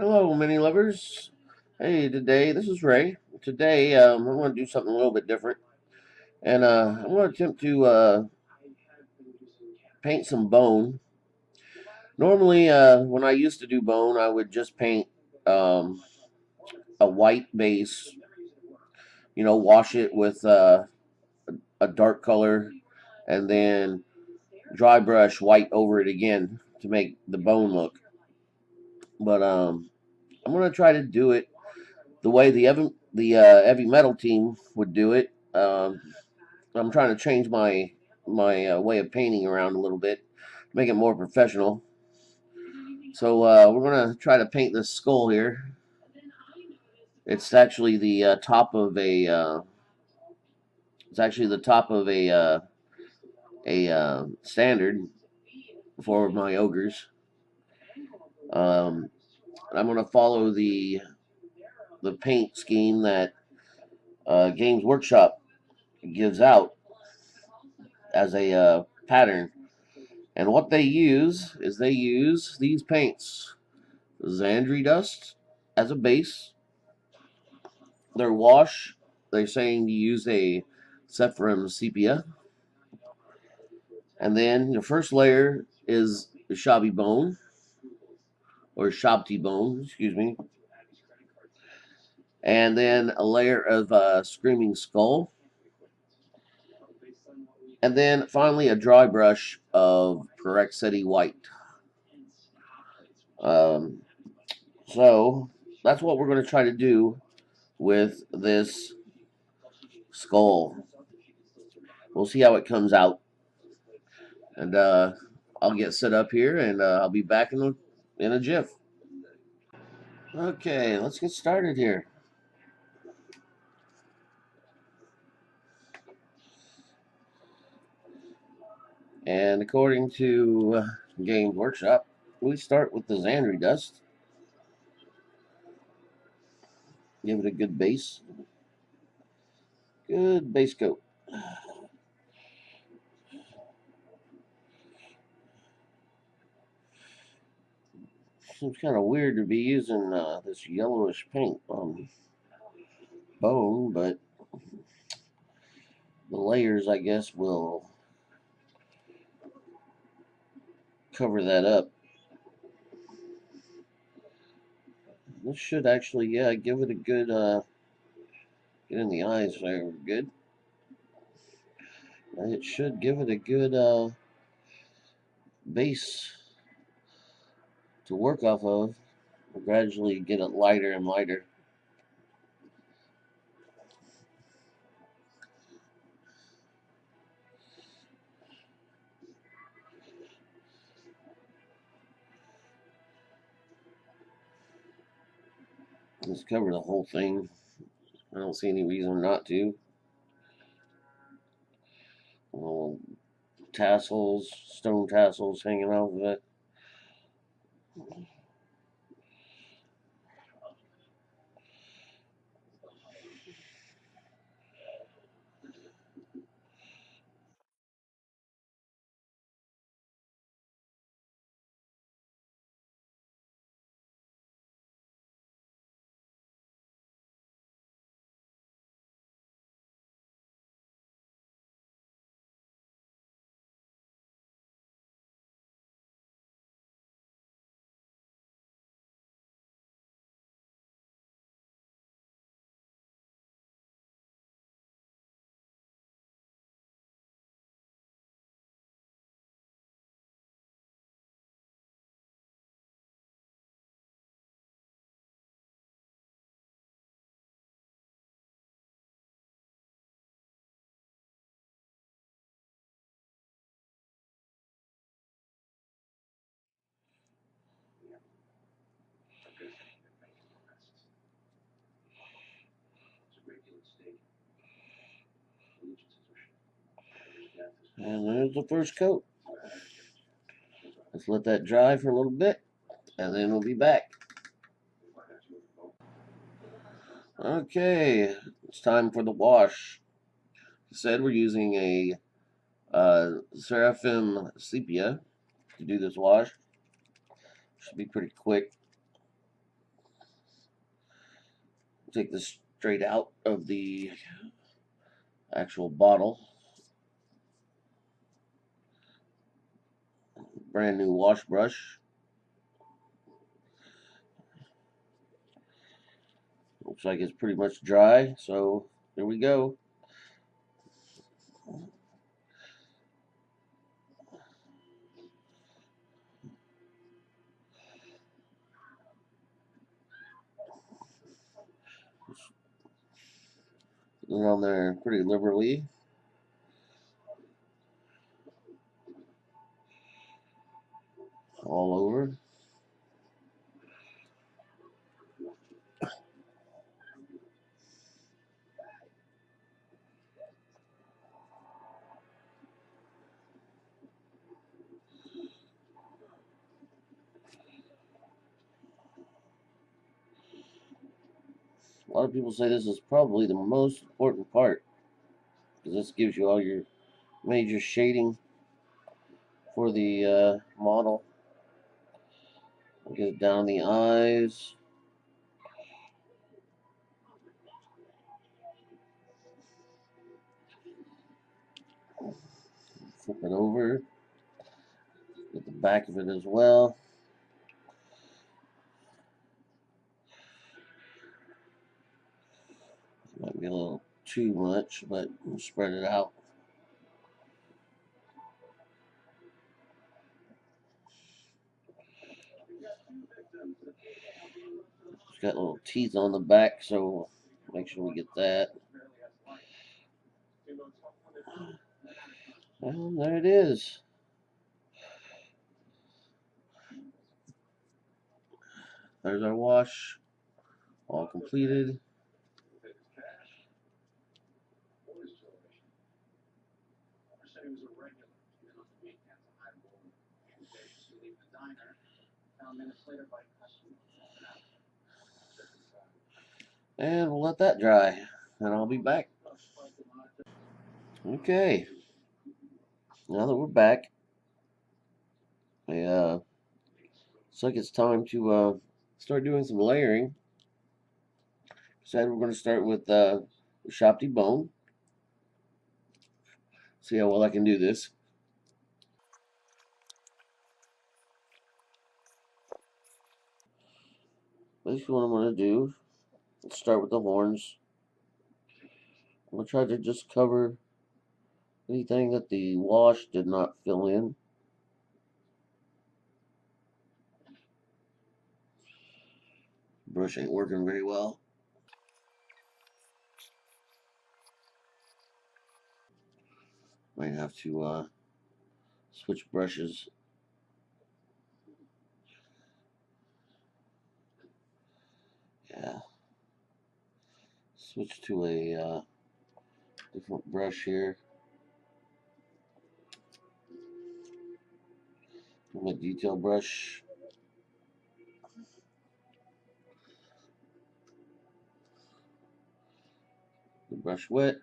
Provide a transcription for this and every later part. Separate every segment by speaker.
Speaker 1: Hello, mini lovers. Hey, today this is Ray. Today, I'm going to do something a little bit different, and I'm going to attempt to paint some bone. Normally, when I used to do bone, I would just paint um, a white base. Wash it with a dark color, and then dry brush white over it again to make the bone look. But I'm going to try to do it the way the heavy metal team would do it. I'm trying to change my way of painting around a little bit, make it more professional. So we're gonna try to paint this skull here. It's actually the top of a. It's actually the top of a standard for my ogres. I'm gonna follow the paint scheme that Games Workshop gives out as a pattern. And what they use is they use these paints: Zandri dust as a base. Their wash, they're saying to use a Sephirim sepia. And then the first layer is Shabby bone, or Shabti bone, excuse me. And then a layer of Screaming Skull. And then finally a dry brush of Perexeti white. Um, so that's what we're going to try to do with this skull. We'll see how it comes out. And I'll get set up here, and I'll be back in a jiff. Okay, let's get started here. And according to Games Workshop, we start with the Zandri dust. Give it a good base. Good base coat. Seems kind of weird to be using this yellowish paint on bone, but the layers, I guess, will cover that up. This should actually, yeah, give it a good, get in the eyes there, good. It should give it a good base to work off of. We'll gradually get it lighter and lighter. Let's cover the whole thing. I don't see any reason not to. Little tassels, stone tassels hanging off of it. And there's the first coat. Let's let that dry for a little bit, and then we'll be back. Okay, it's time for the wash. Said we're using a Seraphim sepia to do this wash. Should be pretty quick. take this straight out of the actual bottle. Brand new wash brush. Looks like it's pretty much dry, so here we go. Put it on there pretty liberally. All over. A lot of people say this is probably the most important part because this gives you all your major shading for the model. Get it down the eyes. Flip it over. Get the back of it as well. Might be a little too much, but we'll spread it out. It's got little teeth on the back, so make sure we get that. And there it is. There's our wash, all completed. And we'll let that dry, and I'll be back. Okay, now that we're back, looks like it's time to start doing some layering. Said we're going to start with the Shopty bone. See how well I can do this. Basically, what I'm going to do, let's start with the horns. I'm going to try to just cover anything that the wash did not fill in. Brush ain't working very well. Might have to switch brushes. Yeah. Switch to a different brush here. My detail brush. The brush wet.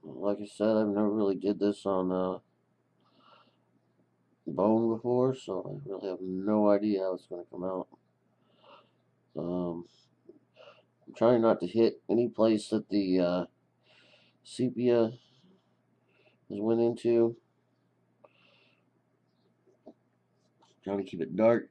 Speaker 1: Like I said, I've never really did this on bone before, so I really have no idea how it's going to come out. I'm trying not to hit any place that the sepia has went into. Trying to keep it dark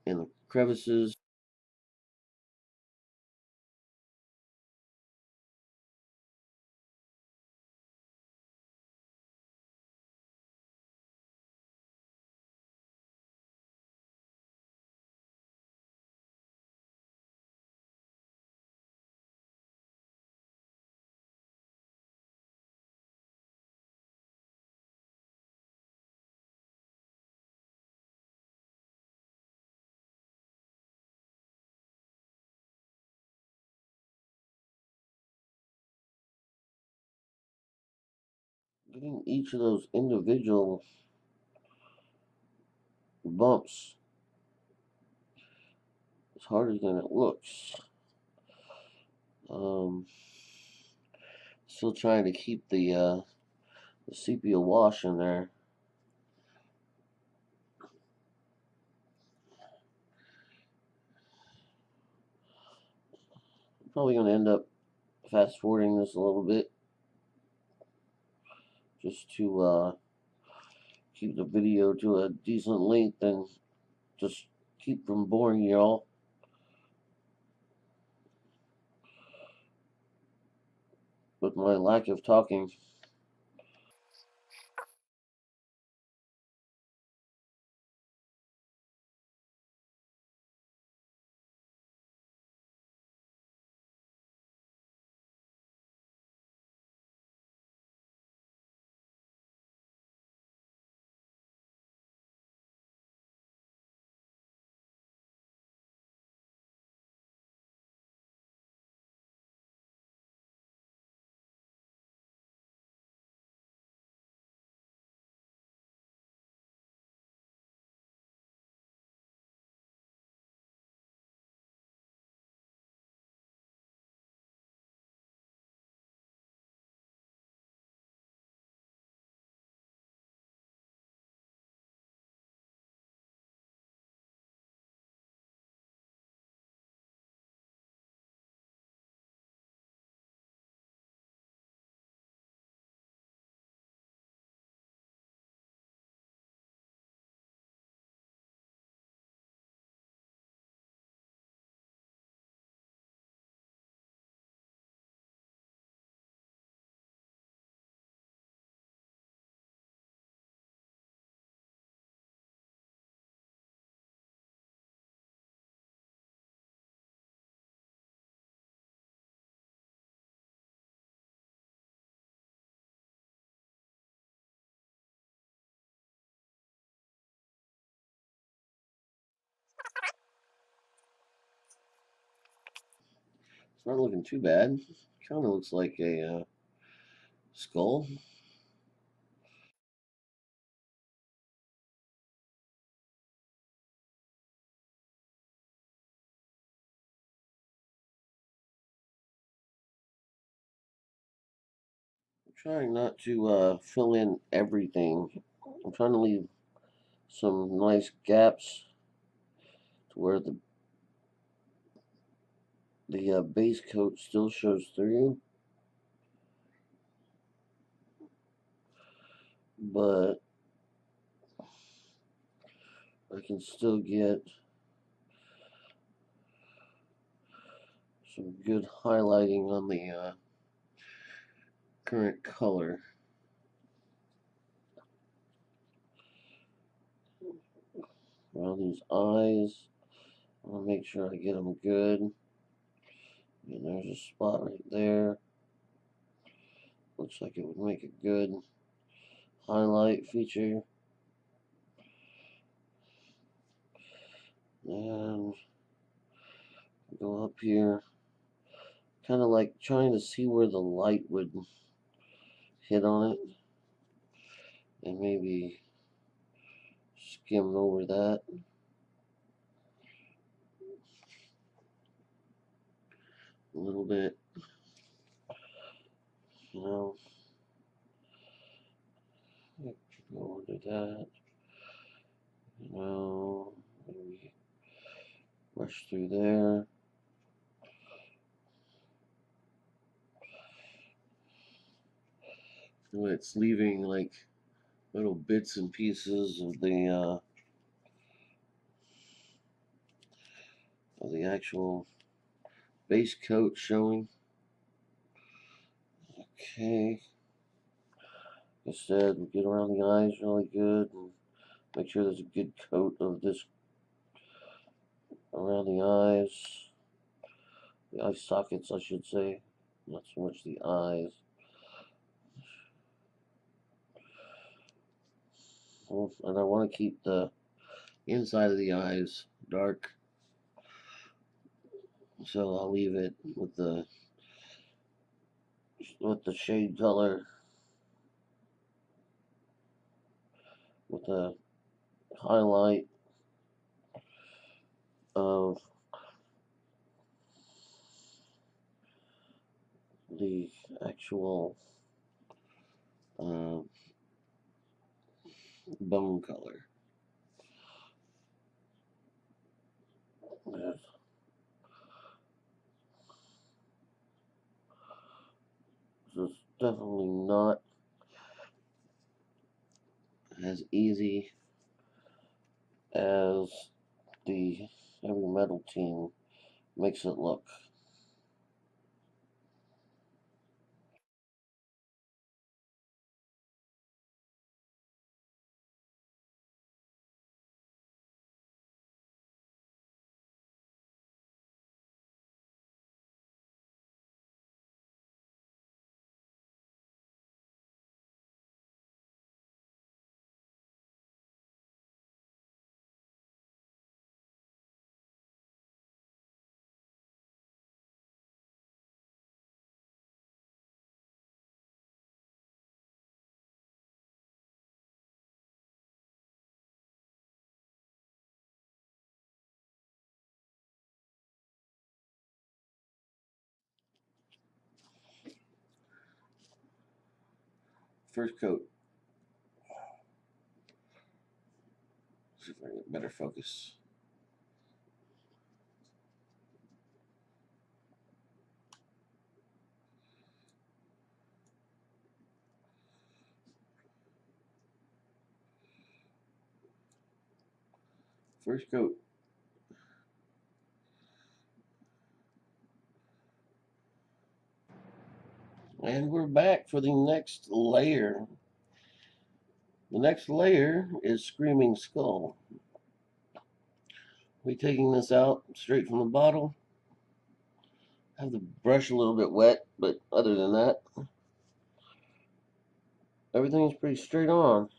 Speaker 1: in the crevices. Getting each of those individual bumps is harder than it looks. Um, Still trying to keep the sepia wash in there. Probably going to end up fast forwarding this a little bit just to keep the video to a decent length and just keep from boring y'all with my lack of talking. It's not looking too bad. Kind of looks like a skull. I'm trying not to fill in everything. I'm trying to leave some nice gaps to where the base coat still shows through, but I can still get some good highlighting on the current color. Around these eyes, I want to make sure I get them good. And there's a spot right there. Looks like it would make a good highlight feature. And go up here. Kind of like trying to see where the light would hit on it. And maybe skim over that a little bit. You know, go under that. You know, maybe brush through there. It's leaving like little bits and pieces of the actual base coat showing. Okay. Like I said, we get around the eyes really good and make sure there's a good coat of this around the eyes. The eye sockets, I should say. Not so much the eyes. And I want to keep the inside of the eyes dark. So I'll leave it with the shade color with the highlight of the actual bone color. This is definitely not as easy as the heavy metal team makes it look. First coat. See if I can get better focus. First coat. And we're back for the next layer. The next layer is Screaming Skull. We're taking this out straight from the bottle. Have the brush a little bit wet, but other than that, everything is pretty straight on.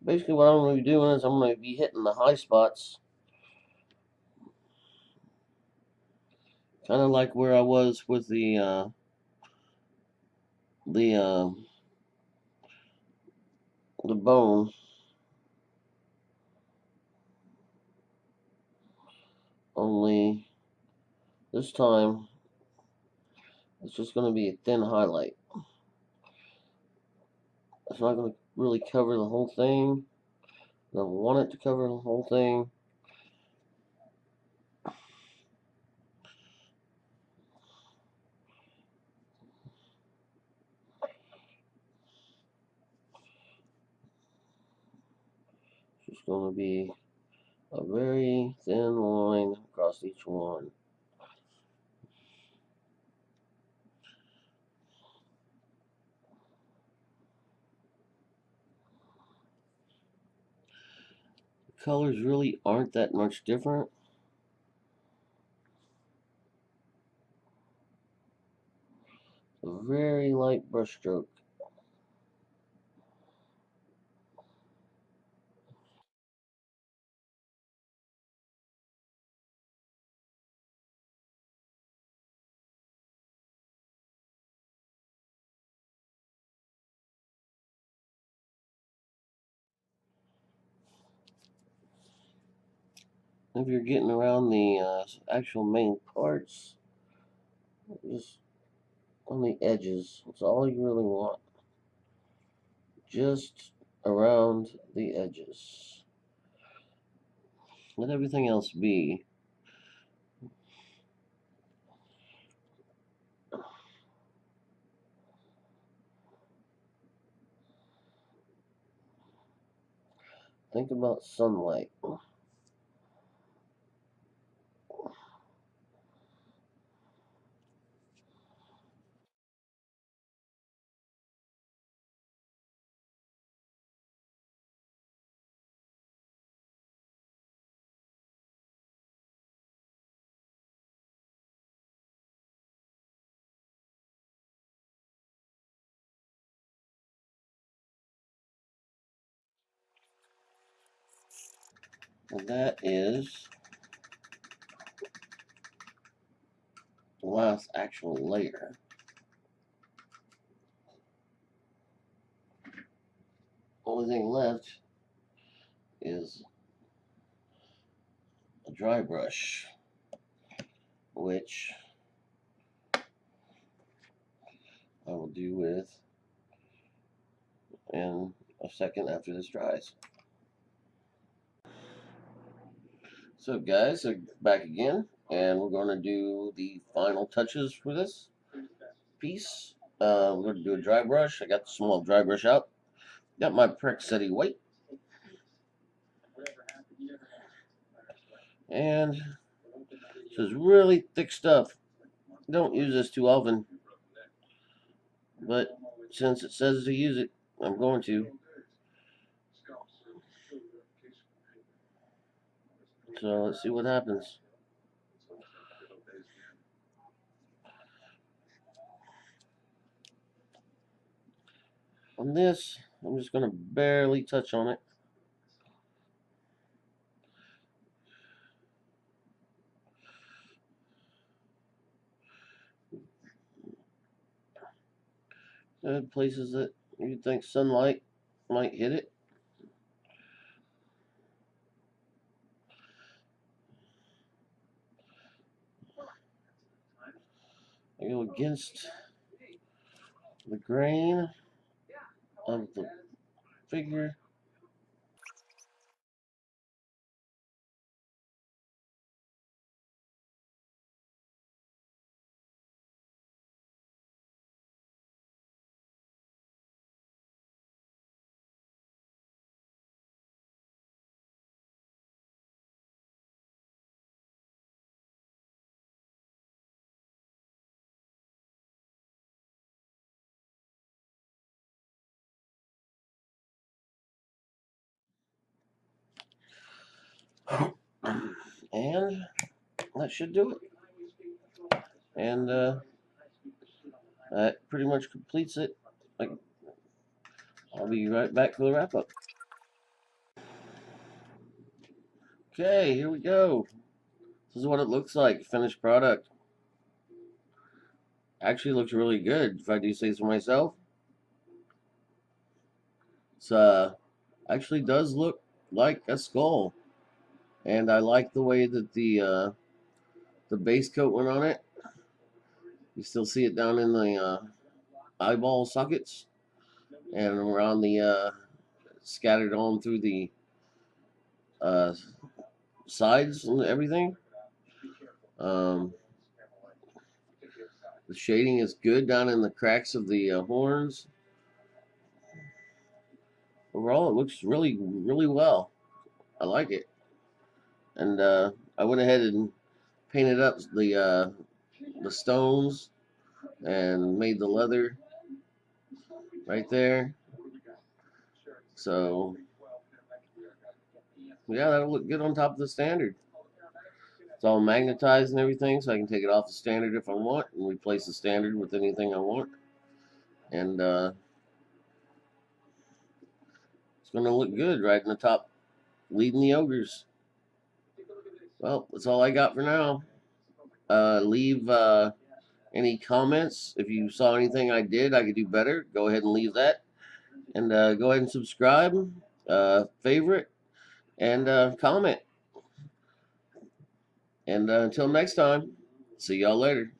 Speaker 1: Basically what I'm going to be doing is I'm going to be hitting the high spots, kind of like where I was with the bone. Only this time it's just going to be a thin highlight. It's not going to really cover the whole thing. I don't want it to cover the whole thing. It's just going to be a very thin line across each one. The colors really aren't that much different. A very light brush stroke. If you're getting around the actual main parts, just on the edges, that's all you really want. Just around the edges. Let everything else be. Think about sunlight. And that is the last actual layer. Only thing left is a dry brush, which I will do with in a second after this dries. So guys, so back again, and we're going to do the final touches for this piece. We're going to do a dry brush. I got the small dry brush out. Got my Prec City white. And this is really thick stuff. Don't use this too often, but since it says to use it, I'm going to. So let's see what happens. On this, I'm just going to barely touch on it. Places that you'd think sunlight might hit it. I go against the grain of the figure. And that should do it. And that pretty much completes it. I'll be right back for the wrap up. Okay, here we go. This is what it looks like, finished product. Actually looks really good, if I do say so myself. It's actually does look like a skull. And I like the way that the base coat went on it. You still see it down in the eyeball sockets and around the scattered on through the uh, sides and everything. The shading is good down in the cracks of the horns. Overall, it looks really, really well. I like it. And I went ahead and painted up the stones and made the leather right there. So yeah, that'll look good on top of the standard. It's all magnetized and everything, so I can take it off the standard if I want and replace the standard with anything I want. And it's going to look good right in the top, leading the ogres. Well, that's all I got for now. Leave any comments. If you saw anything I did I could do better, go ahead and leave that. And go ahead and subscribe, favorite, and comment. And until next time, see y'all later.